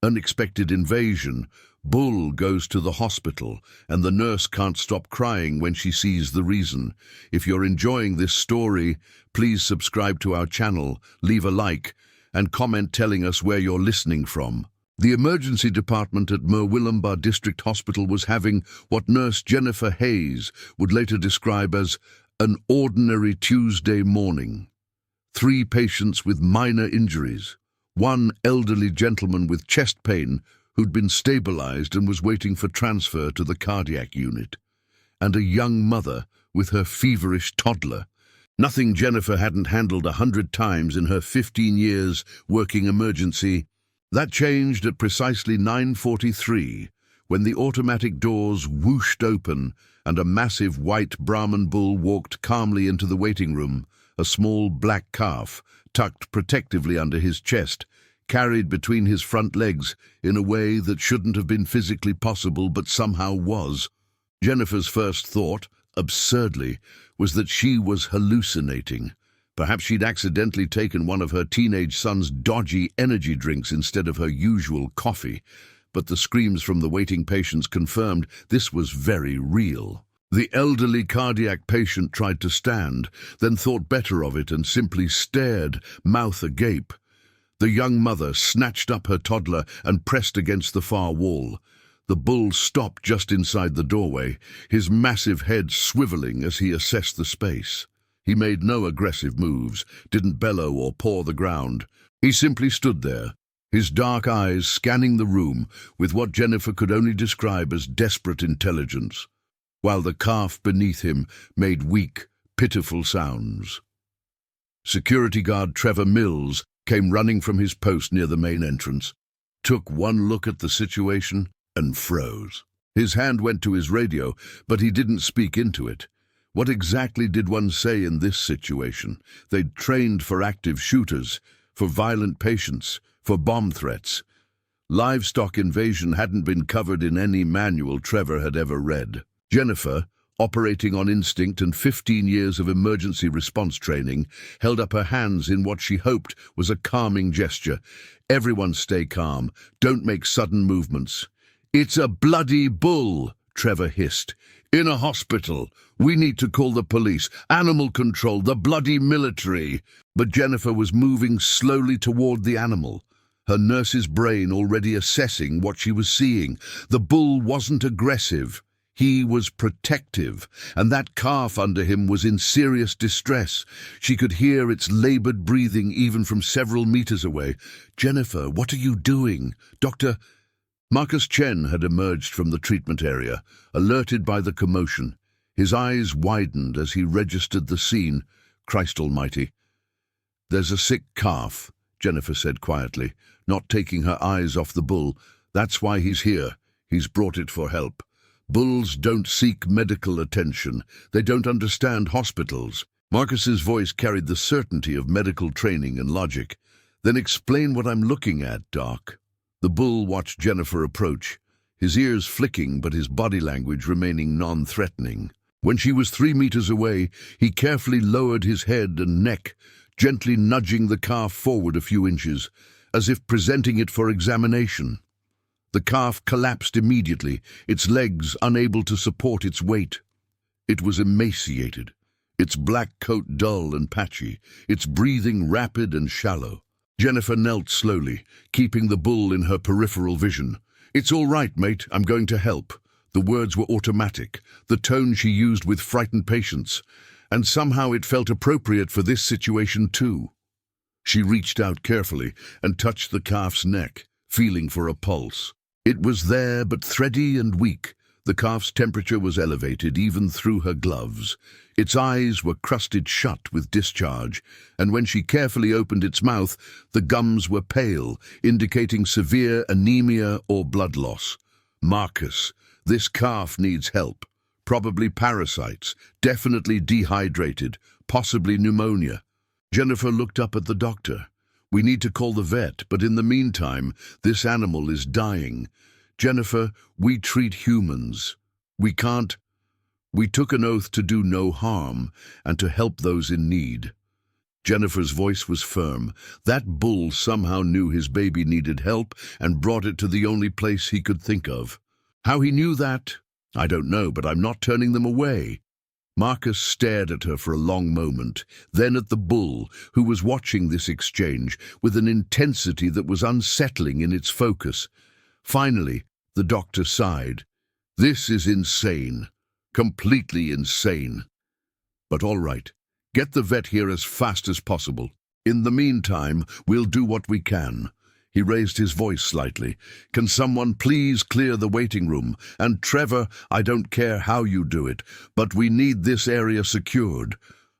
Unexpected invasion. Bull goes to the hospital, and the nurse can't stop crying when she sees the reason. If you're enjoying this story, please subscribe to our channel, leave a like, and comment telling us where you're listening from. The emergency department at Murwillumbah District Hospital was having what nurse Jennifer Hayes would later describe as an ordinary Tuesday morning. 3 patients with minor injuries. 1 elderly gentleman with chest pain who'd been stabilized and was waiting for transfer to the cardiac unit. And a young mother with her feverish toddler. Nothing Jennifer hadn't handled 100 times in her 15 years working emergency. That changed at precisely 9:43, when the automatic doors whooshed open and a massive white Brahman bull walked calmly into the waiting room, a small black calf tucked protectively under his chest, carried between his front legs in a way that shouldn't have been physically possible but somehow was. Jennifer's first thought, absurdly, was that she was hallucinating. Perhaps she'd accidentally taken one of her teenage son's dodgy energy drinks instead of her usual coffee, but the screams from the waiting patients confirmed this was very real. The elderly cardiac patient tried to stand, then thought better of it and simply stared, mouth agape. The young mother snatched up her toddler and pressed against the far wall. The bull stopped just inside the doorway, his massive head swiveling as he assessed the space. He made no aggressive moves, didn't bellow or paw the ground. He simply stood there, his dark eyes scanning the room with what Jennifer could only describe as desperate intelligence, while the calf beneath him made weak, pitiful sounds. Security guard Trevor Mills came running from his post near the main entrance, took one look at the situation, and froze. His hand went to his radio, but he didn't speak into it. What exactly did one say in this situation? They'd trained for active shooters, for violent patients, for bomb threats. Livestock invasion hadn't been covered in any manual Trevor had ever read. Jennifer, operating on instinct and 15 years of emergency response training, held up her hands in what she hoped was a calming gesture. Everyone stay calm. Don't make sudden movements. "It's a bloody bull," Trevor hissed. "In a hospital. We need to call the police, animal control, the bloody military." But Jennifer was moving slowly toward the animal, her nurse's brain already assessing what she was seeing. The bull wasn't aggressive. He was protective, and that calf under him was in serious distress. She could hear its labored breathing even from several meters away. "Jennifer, what are you doing? Dr. Marcus Chen had emerged from the treatment area, alerted by the commotion. His eyes widened as he registered the scene. Christ almighty. "There's a sick calf," Jennifer said quietly, not taking her eyes off the bull. "That's why he's here. He's brought it for help. Bulls don't seek medical attention. They don't understand hospitals." Marcus's voice carried the certainty of medical training and logic. "Then explain what I'm looking at, Doc." The bull watched Jennifer approach, his ears flicking but his body language remaining non-threatening. When she was 3 meters away, he carefully lowered his head and neck, gently nudging the calf forward a few inches, as if presenting it for examination. The calf collapsed immediately, its legs unable to support its weight. It was emaciated, its black coat dull and patchy, its breathing rapid and shallow. Jennifer knelt slowly, keeping the bull in her peripheral vision. "It's all right, mate, I'm going to help." The words were automatic, the tone she used with frightened patience, and somehow it felt appropriate for this situation too. She reached out carefully and touched the calf's neck, feeling for a pulse. It was there, but thready and weak. The calf's temperature was elevated even through her gloves. Its eyes were crusted shut with discharge, and when she carefully opened its mouth, the gums were pale, indicating severe anemia or blood loss. "Marcus, this calf needs help. Probably parasites, definitely dehydrated, possibly pneumonia." Jennifer looked up at the doctor. "We need to call the vet, but in the meantime, this animal is dying. Jennifer, we treat humans. We can't. We took an oath to do no harm and to help those in need." Jennifer's voice was firm. That bull somehow knew his baby needed help and brought it to the only place he could think of. How he knew that, I don't know, but I'm not turning them away. Marcus stared at her for a long moment, then at the bull, who was watching this exchange with an intensity that was unsettling in its focus. Finally, the doctor sighed. This is insane. Completely insane. But all right, get the vet here as fast as possible. In the meantime, we'll do what we can. He raised his voice slightly. Can someone please clear the waiting room? And Trevor, I don't care how you do it, but we need this area secured.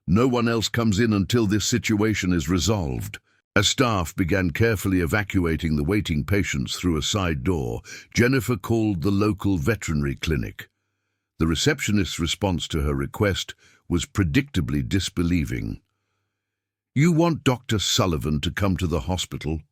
No one else comes in until this situation is resolved. As staff began carefully evacuating the waiting patients through a side door, Jennifer called the local veterinary clinic. The receptionist's response to her request was predictably disbelieving. You want Dr. Sullivan to come to the hospital?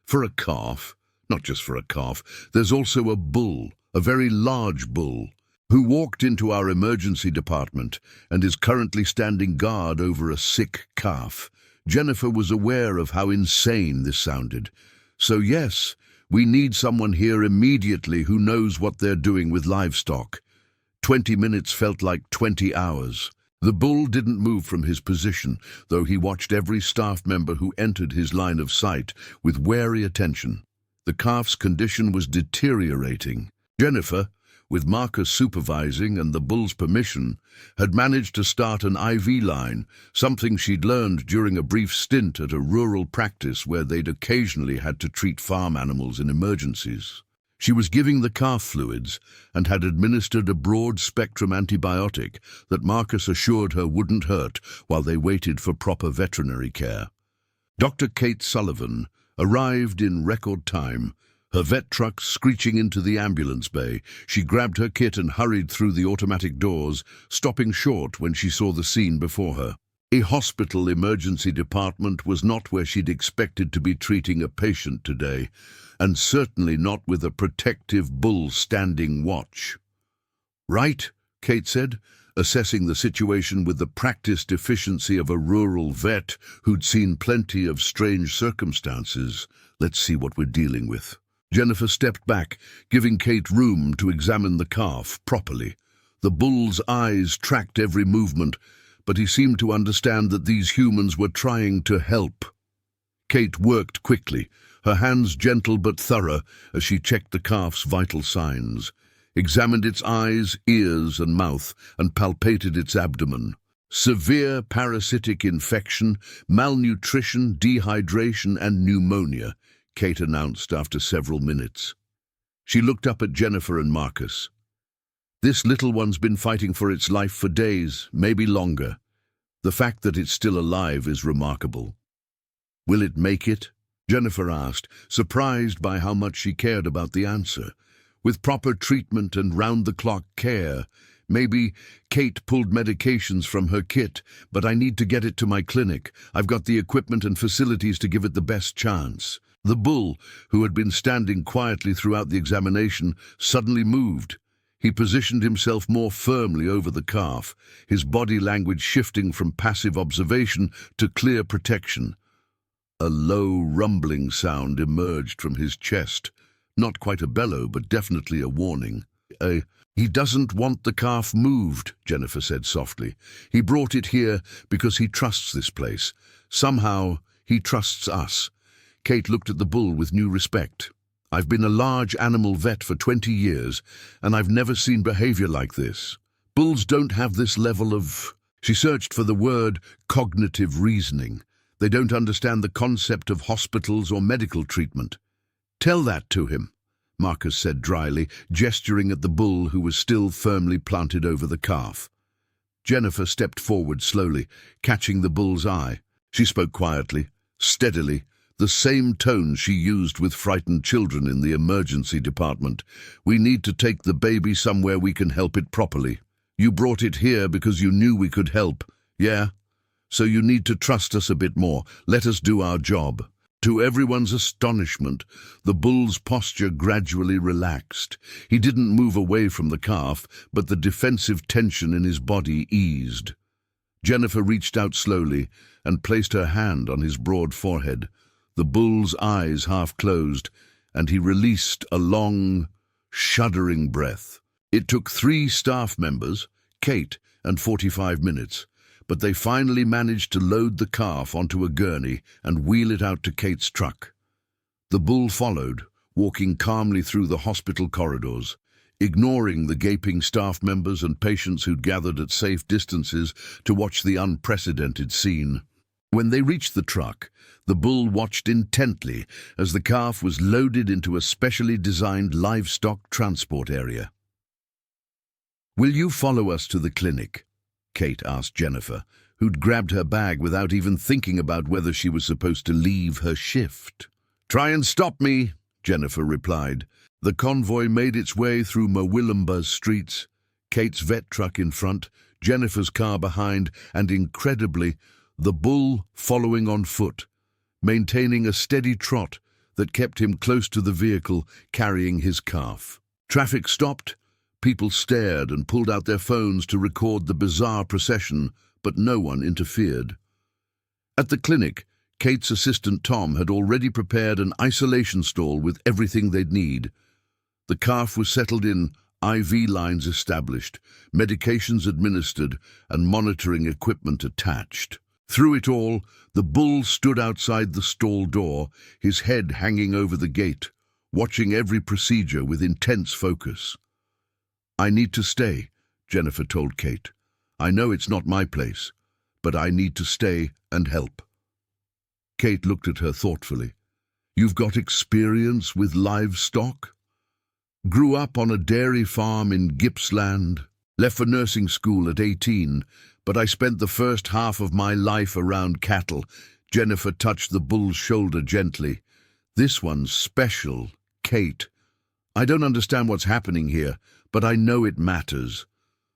For a calf, not just for a calf, there's also a bull, a very large bull, who walked into our emergency department and is currently standing guard over a sick calf. Jennifer was aware of how insane this sounded. So yes, we need someone here immediately who knows what they're doing with livestock. 20 minutes felt like 20 hours. The bull didn't move from his position, though he watched every staff member who entered his line of sight with wary attention. The calf's condition was deteriorating. Jennifer, with Marcus supervising and the bull's permission, had managed to start an IV line, something she'd learned during a brief stint at a rural practice where they'd occasionally had to treat farm animals in emergencies. She was giving the calf fluids and had administered a broad-spectrum antibiotic that Marcus assured her wouldn't hurt while they waited for proper veterinary care. Dr. Kate Sullivan arrived in record time, her vet truck screeching into the ambulance bay. She grabbed her kit and hurried through the automatic doors, stopping short when she saw the scene before her. A hospital emergency department was not where she'd expected to be treating a patient today, and certainly not with a protective bull standing watch. Right, Kate said, assessing the situation with the practiced efficiency of a rural vet who'd seen plenty of strange circumstances. Let's see what we're dealing with. Jennifer stepped back, giving Kate room to examine the calf properly. The bull's eyes tracked every movement, but he seemed to understand that these humans were trying to help. Kate worked quickly, her hands gentle but thorough as she checked the calf's vital signs, examined its eyes, ears and mouth, and palpated its abdomen. Severe parasitic infection, malnutrition, dehydration and pneumonia, Kate announced after several minutes. She looked up at Jennifer and Marcus. This little one's been fighting for its life for days, maybe longer. The fact that it's still alive is remarkable. Will it make it? Jennifer asked, surprised by how much she cared about the answer. With proper treatment and round-the-clock care, maybe. Kate pulled medications from her kit, but I need to get it to my clinic. I've got the equipment and facilities to give it the best chance. The bull, who had been standing quietly throughout the examination, suddenly moved. He positioned himself more firmly over the calf, his body language shifting from passive observation to clear protection. A low, rumbling sound emerged from his chest. Not quite a bellow, but definitely a warning. He doesn't want the calf moved, Jennifer said softly. He brought it here because he trusts this place. Somehow, he trusts us. Kate looked at the bull with new respect. I've been a large animal vet for 20 years, and I've never seen behavior like this. Bulls don't have this level of... She searched for the word cognitive reasoning. They don't understand the concept of hospitals or medical treatment. Tell that to him, Marcus said dryly, gesturing at the bull who was still firmly planted over the calf. Jennifer stepped forward slowly, catching the bull's eye. She spoke quietly, steadily, the same tone she used with frightened children in the emergency department. We need to take the baby somewhere we can help it properly. You brought it here because you knew we could help. Yeah? So you need to trust us a bit more. Let us do our job. To everyone's astonishment, the bull's posture gradually relaxed. He didn't move away from the calf, but the defensive tension in his body eased. Jennifer reached out slowly and placed her hand on his broad forehead. The bull's eyes half closed, and he released a long, shuddering breath. It took 3 staff members, Kate, and 45 minutes, but they finally managed to load the calf onto a gurney and wheel it out to Kate's truck. The bull followed, walking calmly through the hospital corridors, ignoring the gaping staff members and patients who'd gathered at safe distances to watch the unprecedented scene. When they reached the truck, the bull watched intently as the calf was loaded into a specially designed livestock transport area. "Will you follow us to the clinic?" Kate asked Jennifer, who'd grabbed her bag without even thinking about whether she was supposed to leave her shift. "Try and stop me," Jennifer replied. The convoy made its way through Murwillumbah's streets, Kate's vet truck in front, Jennifer's car behind, and incredibly, the bull following on foot, maintaining a steady trot that kept him close to the vehicle carrying his calf. Traffic stopped, people stared and pulled out their phones to record the bizarre procession, but no one interfered. At the clinic, Kate's assistant Tom had already prepared an isolation stall with everything they'd need. The calf was settled in, IV lines established, medications administered, and monitoring equipment attached. Through it all, the bull stood outside the stall door, his head hanging over the gate, watching every procedure with intense focus. "I need to stay," Jennifer told Kate. "I know it's not my place, but I need to stay and help." Kate looked at her thoughtfully. "You've got experience with livestock?" "Grew up on a dairy farm in Gippsland, left for nursing school at 18, but I spent the first half of my life around cattle." Jennifer touched the bull's shoulder gently. "This one's special, Kate. I don't understand what's happening here, but I know it matters."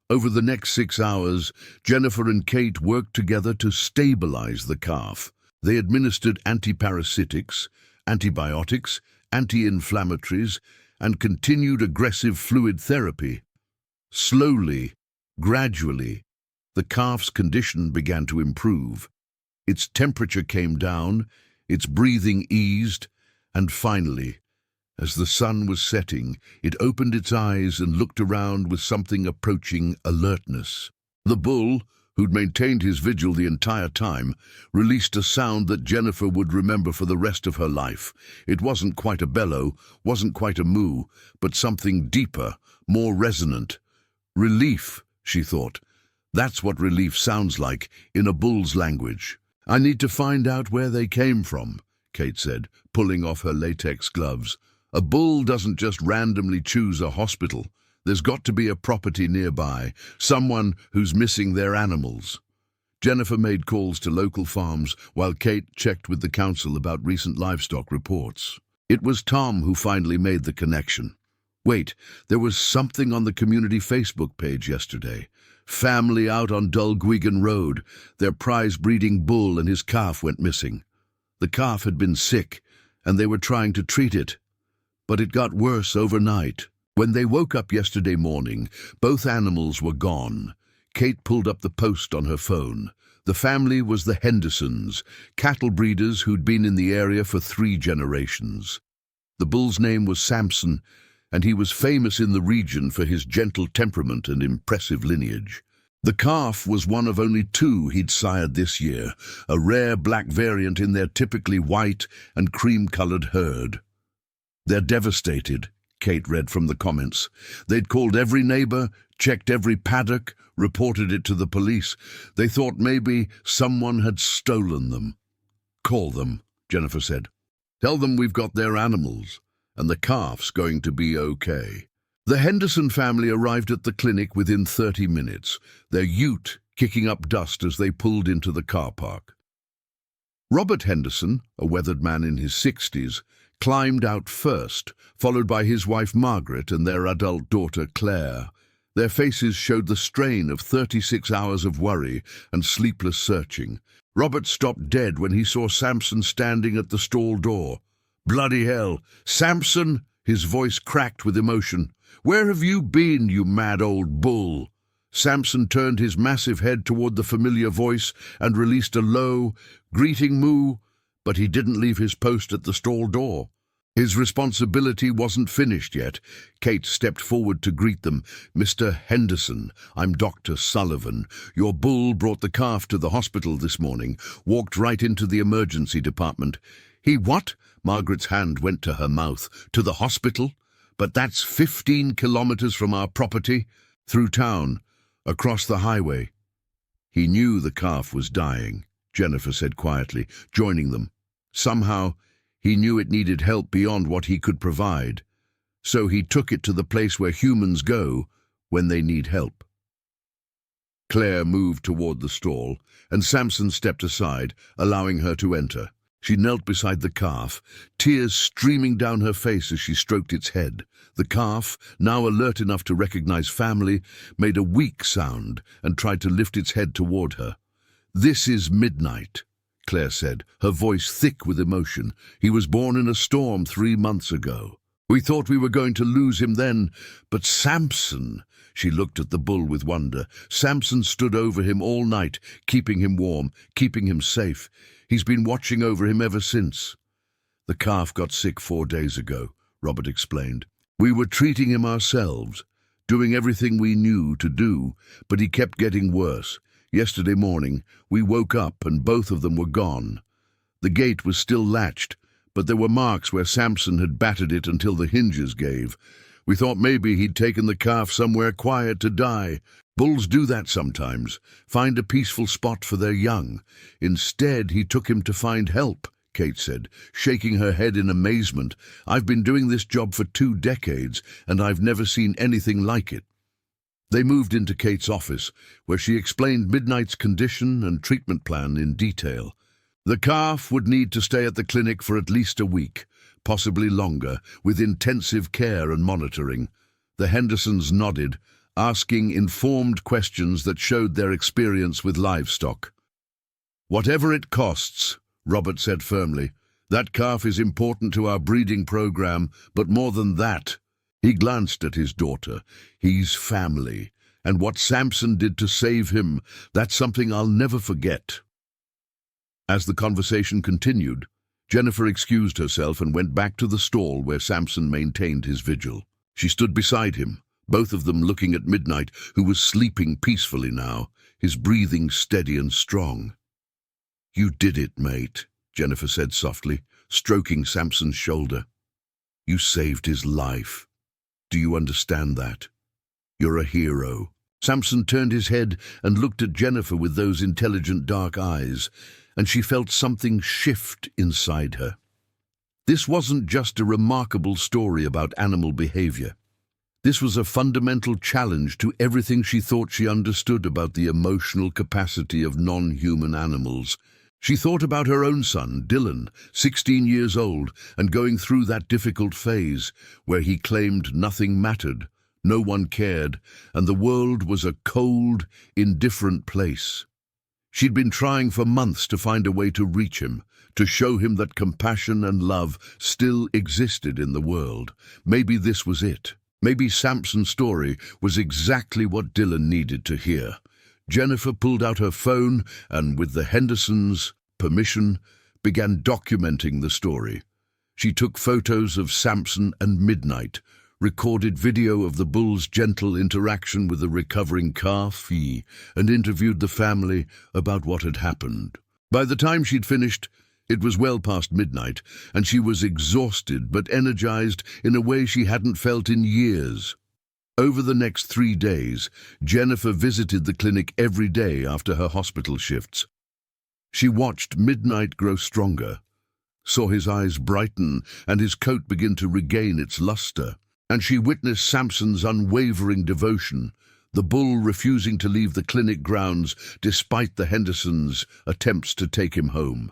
Over the next 6 hours, Jennifer and Kate worked together to stabilize the calf. They administered antiparasitics, antibiotics, anti-inflammatories, and continued aggressive fluid therapy. Slowly, gradually, the calf's condition began to improve. Its temperature came down, its breathing eased, and finally, as the sun was setting, it opened its eyes and looked around with something approaching alertness. The bull, who'd maintained his vigil the entire time, released a sound that Jennifer would remember for the rest of her life. It wasn't quite a bellow, wasn't quite a moo, but something deeper, more resonant. Relief, she thought. That's what relief sounds like in a bull's language. "I need to find out where they came from," Kate said, pulling off her latex gloves. "A bull doesn't just randomly choose a hospital. There's got to be a property nearby, someone who's missing their animals." Jennifer made calls to local farms while Kate checked with the council about recent livestock reports. It was Tom who finally made the connection. Wait, there was something on the community Facebook page yesterday. Family out on Dulguigan Road. Their prize-breeding bull and his calf went missing. The calf had been sick, and they were trying to treat it. But it got worse overnight. When they woke up yesterday morning, both animals were gone. Kate pulled up the post on her phone. The family was the Hendersons, cattle breeders who'd been in the area for 3 generations. The bull's name was Samson, and he was famous in the region for his gentle temperament and impressive lineage. The calf was one of only 2 he'd sired this year, a rare black variant in their typically white and cream-colored herd. "They're devastated," Kate read from the comments. "They'd called every neighbor, checked every paddock, reported it to the police. They thought maybe someone had stolen them." "Call them," Jennifer said. "Tell them we've got their animals, and the calf's going to be okay." The Henderson family arrived at the clinic within 30 minutes, their ute kicking up dust as they pulled into the car park. Robert Henderson, a weathered man in his 60s, climbed out first, followed by his wife Margaret and their adult daughter Claire. Their faces showed the strain of 36 hours of worry and sleepless searching. Robert stopped dead when he saw Samson standing at the stall door. "Bloody hell! Samson!" His voice cracked with emotion. "Where have you been, you mad old bull?" Samson turned his massive head toward the familiar voice and released a low, greeting moo, but he didn't leave his post at the stall door. His responsibility wasn't finished yet. Kate stepped forward to greet them. "Mr. Henderson, I'm Dr. Sullivan. Your bull brought the calf to the hospital this morning, walked right into the emergency department." "He what?" Margaret's hand went to her mouth. "To the hospital? But that's 15 kilometers from our property, through town, across the highway." "He knew the calf was dying," Jennifer said quietly, joining them. "Somehow, he knew it needed help beyond what he could provide, so he took it to the place where humans go when they need help." Claire moved toward the stall, and Samson stepped aside, allowing her to enter. She knelt beside the calf, tears streaming down her face as she stroked its head. The calf, now alert enough to recognize family, made a weak sound and tried to lift its head toward her. "This is Midnight," Claire said, her voice thick with emotion. "He was born in a storm 3 months ago. We thought we were going to lose him then, but Samson—" She looked at the bull with wonder. "Samson stood over him all night, keeping him warm, keeping him safe. He's been watching over him ever since." "The calf got sick 4 days ago," Robert explained. "We were treating him ourselves, doing everything we knew to do, but he kept getting worse. Yesterday morning, we woke up and both of them were gone. The gate was still latched, but there were marks where Samson had battered it until the hinges gave. We thought maybe he'd taken the calf somewhere quiet to die. Bulls do that sometimes, find a peaceful spot for their young. Instead, he took him to find help," Kate said, shaking her head in amazement. "I've been doing this job for 2 decades, and I've never seen anything like it." They moved into Kate's office, where she explained Midnight's condition and treatment plan in detail. The calf would need to stay at the clinic for at least a week, possibly longer, with intensive care and monitoring. The Hendersons nodded, asking informed questions that showed their experience with livestock. "Whatever it costs," Robert said firmly, "that calf is important to our breeding program, but more than that." He glanced at his daughter. "He's family, and what Samson did to save him, that's something I'll never forget." As the conversation continued, Jennifer excused herself and went back to the stall where Samson maintained his vigil. She stood beside him, both of them looking at Midnight, who was sleeping peacefully now, his breathing steady and strong. "You did it, mate," Jennifer said softly, stroking Samson's shoulder. "You saved his life. Do you understand that? You're a hero." Samson turned his head and looked at Jennifer with those intelligent dark eyes, and she felt something shift inside her. This wasn't just a remarkable story about animal behavior. This was a fundamental challenge to everything she thought she understood about the emotional capacity of non-human animals. She thought about her own son, Dylan, 16 years old, and going through that difficult phase where he claimed nothing mattered, no one cared, and the world was a cold, indifferent place. She'd been trying for months to find a way to reach him, to show him that compassion and love still existed in the world. Maybe this was it. Maybe Samson's story was exactly what Dylan needed to hear. Jennifer pulled out her phone and, with the Hendersons' permission, began documenting the story. She took photos of Samson and Midnight, recorded video of the bull's gentle interaction with the recovering calf, and interviewed the family about what had happened. By the time she'd finished, it was well past midnight, and she was exhausted but energized in a way she hadn't felt in years. Over the next 3 days, Jennifer visited the clinic every day after her hospital shifts. She watched Midnight grow stronger, saw his eyes brighten and his coat begin to regain its luster, and she witnessed Samson's unwavering devotion, the bull refusing to leave the clinic grounds despite the Hendersons' attempts to take him home.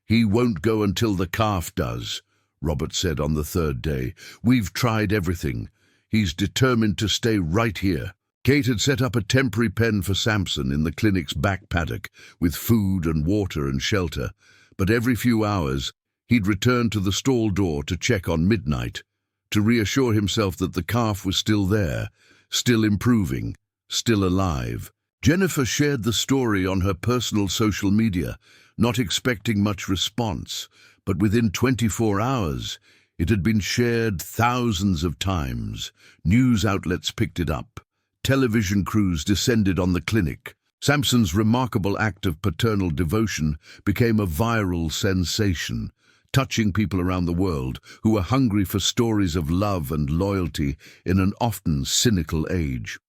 "He won't go until the calf does," Robert said on the 3rd day. "We've tried everything. He's determined to stay right here." Kate had set up a temporary pen for Samson in the clinic's back paddock, with food and water and shelter, but every few hours he'd return to the stall door to check on Midnight, to reassure himself that the calf was still there, still improving, still alive. Jennifer shared the story on her personal social media, not expecting much response, but within 24 hours, it had been shared thousands of times. News outlets picked it up. Television crews descended on the clinic. Sampson's remarkable act of paternal devotion became a viral sensation, touching people around the world who were hungry for stories of love and loyalty in an often cynical age.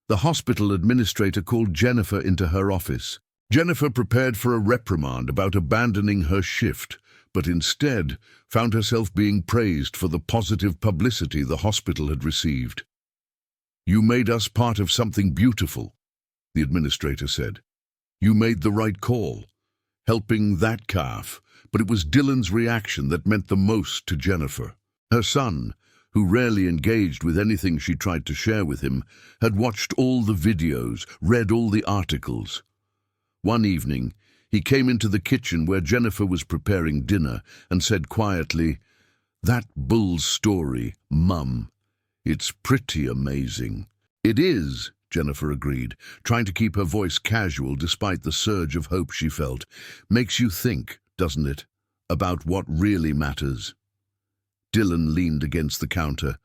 The hospital administrator called Jennifer into her office. Jennifer prepared for a reprimand about abandoning her shift, but instead found herself being praised for the positive publicity the hospital had received. "You made us part of something beautiful," the administrator said. "You made the right call, helping that calf." But it was Dylan's reaction that meant the most to Jennifer. Her son, who rarely engaged with anything she tried to share with him, had watched all the videos, read all the articles. One evening, he came into the kitchen where Jennifer was preparing dinner and said quietly, "That bull's story, Mum. It's pretty amazing." "It is," Jennifer agreed, trying to keep her voice casual despite the surge of hope she felt. "Makes you think, doesn't it, about what really matters?" Dylan leaned against the counter.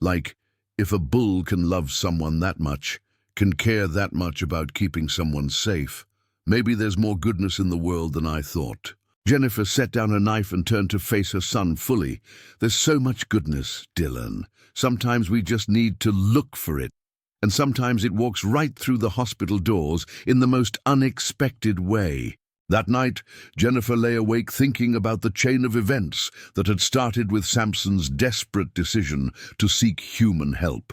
Like, if a bull can love someone that much, can care that much about keeping someone safe, maybe there's more goodness in the world than I thought. Jennifer set down her knife and turned to face her son fully. "There's so much goodness, Dylan. Sometimes we just need to look for it. And sometimes it walks right through the hospital doors in the most unexpected way." That night, Jennifer lay awake thinking about the chain of events that had started with Sampson's desperate decision to seek human help.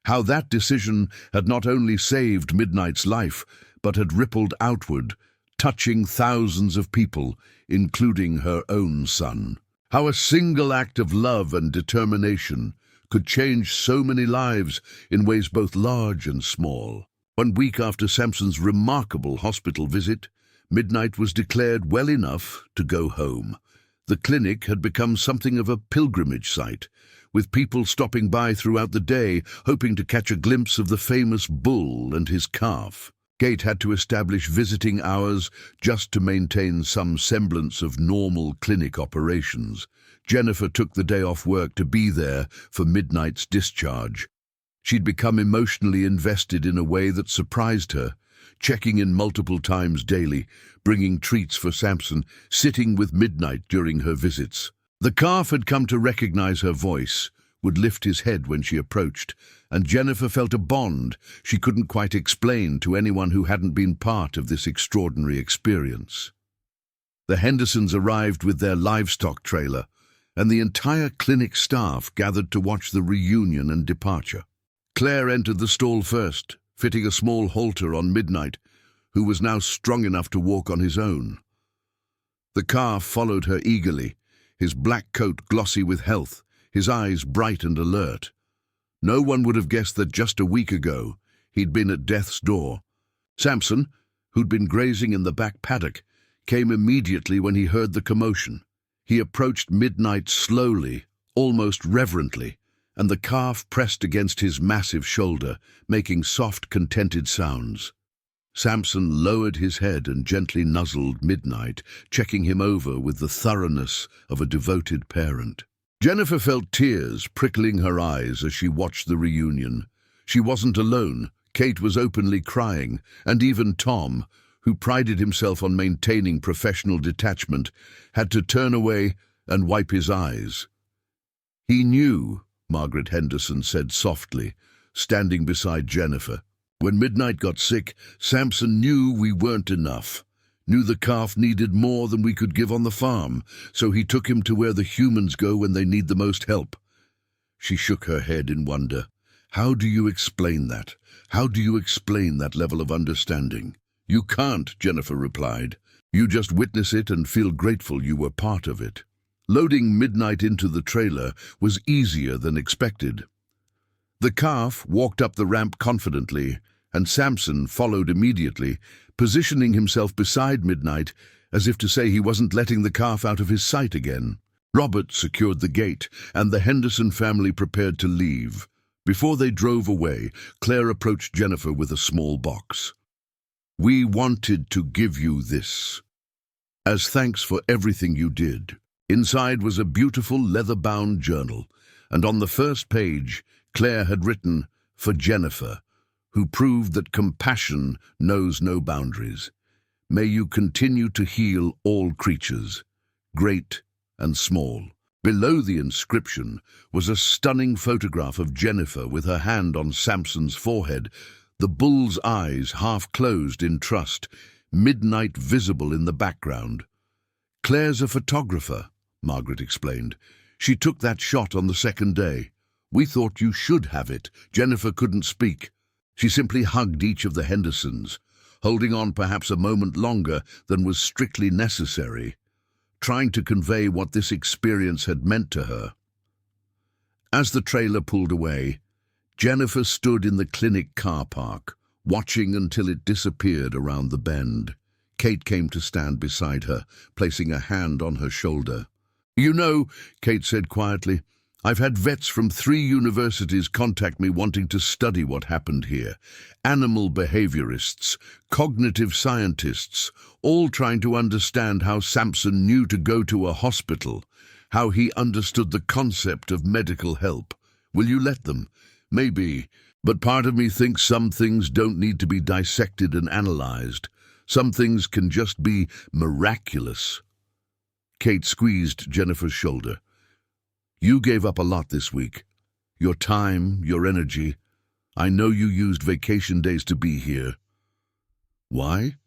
How that decision had not only saved Midnight's life, but had rippled outward, touching thousands of people, including her own son. How a single act of love and determination could change so many lives in ways both large and small. 1 week after Sampson's remarkable hospital visit, Midnight was declared well enough to go home. The clinic had become something of a pilgrimage site, with people stopping by throughout the day, hoping to catch a glimpse of the famous bull and his calf. Kate had to establish visiting hours just to maintain some semblance of normal clinic operations. Jennifer took the day off work to be there for Midnight's discharge. She'd become emotionally invested in a way that surprised her, checking in multiple times daily, bringing treats for Sampson, sitting with Midnight during her visits. The calf had come to recognize her voice, would lift his head when she approached, and Jennifer felt a bond she couldn't quite explain to anyone who hadn't been part of this extraordinary experience. The Hendersons arrived with their livestock trailer, and the entire clinic staff gathered to watch the reunion and departure. Claire entered the stall first, fitting a small halter on Midnight, who was now strong enough to walk on his own. The calf followed her eagerly, his black coat glossy with health, his eyes bright and alert. No one would have guessed that just a week ago he'd been at death's door. Sampson, who'd been grazing in the back paddock, came immediately when he heard the commotion. He approached Midnight slowly, almost reverently, and the calf pressed against his massive shoulder, making soft, contented sounds. Sampson lowered his head and gently nuzzled Midnight, checking him over with the thoroughness of a devoted parent. Jennifer felt tears prickling her eyes as she watched the reunion. She wasn't alone. Kate was openly crying, and even Tom, who prided himself on maintaining professional detachment, had to turn away and wipe his eyes. "He knew," Margaret Henderson said softly, standing beside Jennifer. "When Midnight got sick, Sampson knew we weren't enough, knew the calf needed more than we could give on the farm, so he took him to where the humans go when they need the most help." She shook her head in wonder. "How do you explain that? How do you explain that level of understanding?" "You can't," Jennifer replied. "You just witness it and feel grateful you were part of it." Loading Midnight into the trailer was easier than expected. The calf walked up the ramp confidently, and Sampson followed immediately, positioning himself beside Midnight as if to say he wasn't letting the calf out of his sight again. Robert secured the gate, and the Henderson family prepared to leave. Before they drove away, Claire approached Jennifer with a small box. "We wanted to give you this, as thanks for everything you did." Inside was a beautiful leather-bound journal, and on the first page, Claire had written, "For Jennifer, who proved that compassion knows no boundaries. May you continue to heal all creatures, great and small." Below the inscription was a stunning photograph of Jennifer with her hand on Samson's forehead, the bull's eyes half closed in trust, midnight visible in the background. "Claire's a photographer," Margaret explained. "She took that shot on the second day. We thought you should have it." Jennifer couldn't speak. She simply hugged each of the Hendersons, holding on perhaps a moment longer than was strictly necessary, trying to convey what this experience had meant to her. As the trailer pulled away, Jennifer stood in the clinic car park, watching until it disappeared around the bend. Kate came to stand beside her, placing a hand on her shoulder. "You know," Kate said quietly, "I've had vets from 3 universities contact me wanting to study what happened here. Animal behaviorists, cognitive scientists, all trying to understand how Samson knew to go to a hospital, how he understood the concept of medical help. Will you let them? Maybe. But part of me thinks some things don't need to be dissected and analyzed. Some things can just be miraculous." Kate squeezed Jennifer's shoulder. "You gave up a lot this week. Your time, your energy. I know you used vacation days to be here." "Why?"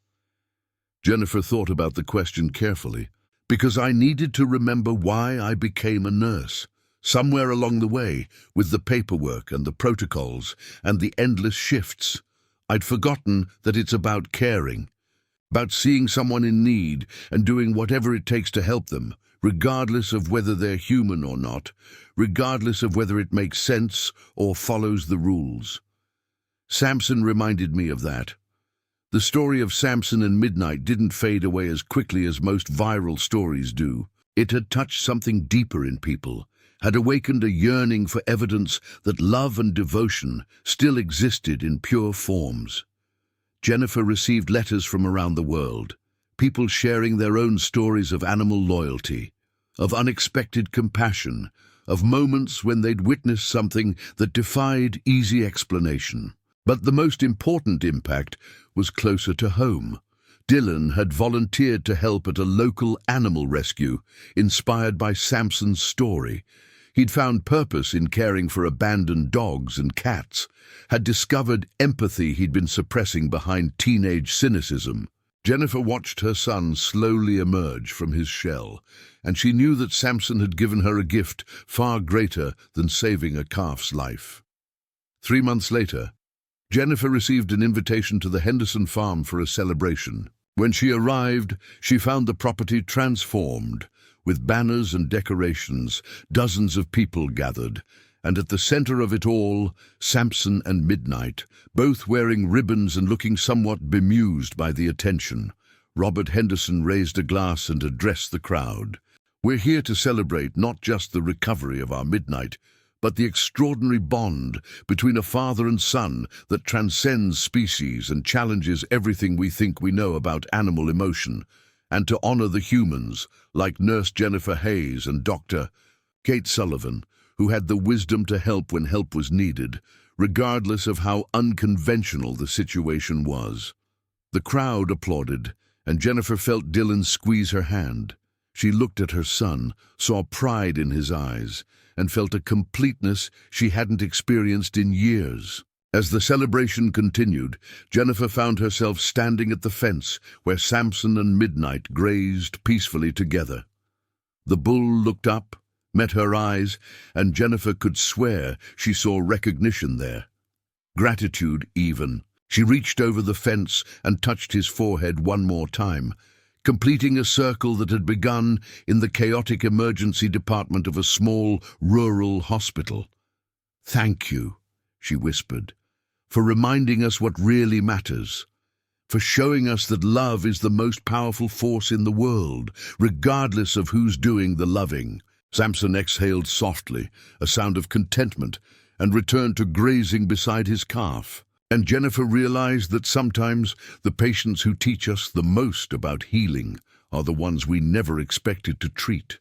Jennifer thought about the question carefully. "Because I needed to remember why I became a nurse. Somewhere along the way, with the paperwork and the protocols and the endless shifts, I'd forgotten that it's about caring, about seeing someone in need and doing whatever it takes to help them, regardless of whether they're human or not, regardless of whether it makes sense or follows the rules." Samson reminded me of that. The story of Samson and Midnight didn't fade away as quickly as most viral stories do. It had touched something deeper in people, had awakened a yearning for evidence that love and devotion still existed in pure forms. Jennifer received letters from around the world, people sharing their own stories of animal loyalty, of unexpected compassion, of moments when they'd witnessed something that defied easy explanation. But the most important impact was closer to home. Dylan had volunteered to help at a local animal rescue, inspired by Samson's story. He'd found purpose in caring for abandoned dogs and cats, had discovered empathy he'd been suppressing behind teenage cynicism. Jennifer watched her son slowly emerge from his shell, and she knew that Samson had given her a gift far greater than saving a calf's life. 3 months later, Jennifer received an invitation to the Henderson farm for a celebration. When she arrived, she found the property transformed, with banners and decorations, dozens of people gathered, and at the center of it all, Samson and Midnight, both wearing ribbons and looking somewhat bemused by the attention. Robert Henderson raised a glass and addressed the crowd. "We're here to celebrate not just the recovery of our Midnight, but the extraordinary bond between a father and son that transcends species and challenges everything we think we know about animal emotion, and to honor the humans, like Nurse Jennifer Hayes and Dr. Kate Sullivan, who had the wisdom to help when help was needed, regardless of how unconventional the situation was." The crowd applauded, and Jennifer felt Dylan squeeze her hand. She looked at her son, saw pride in his eyes, and felt a completeness she hadn't experienced in years. As the celebration continued, Jennifer found herself standing at the fence where Samson and Midnight grazed peacefully together. The bull looked up, met her eyes, and Jennifer could swear she saw recognition there. Gratitude, even. She reached over the fence and touched his forehead one more time, completing a circle that had begun in the chaotic emergency department of a small rural hospital. "Thank you," she whispered, "for reminding us what really matters, for showing us that love is the most powerful force in the world, regardless of who's doing the loving." Samson exhaled softly, a sound of contentment, and returned to grazing beside his calf. And Jennifer realized that sometimes the patients who teach us the most about healing are the ones we never expected to treat.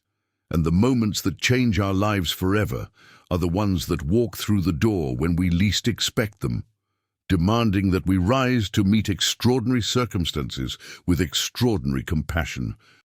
And the moments that change our lives forever are the ones that walk through the door when we least expect them, demanding that we rise to meet extraordinary circumstances with extraordinary compassion.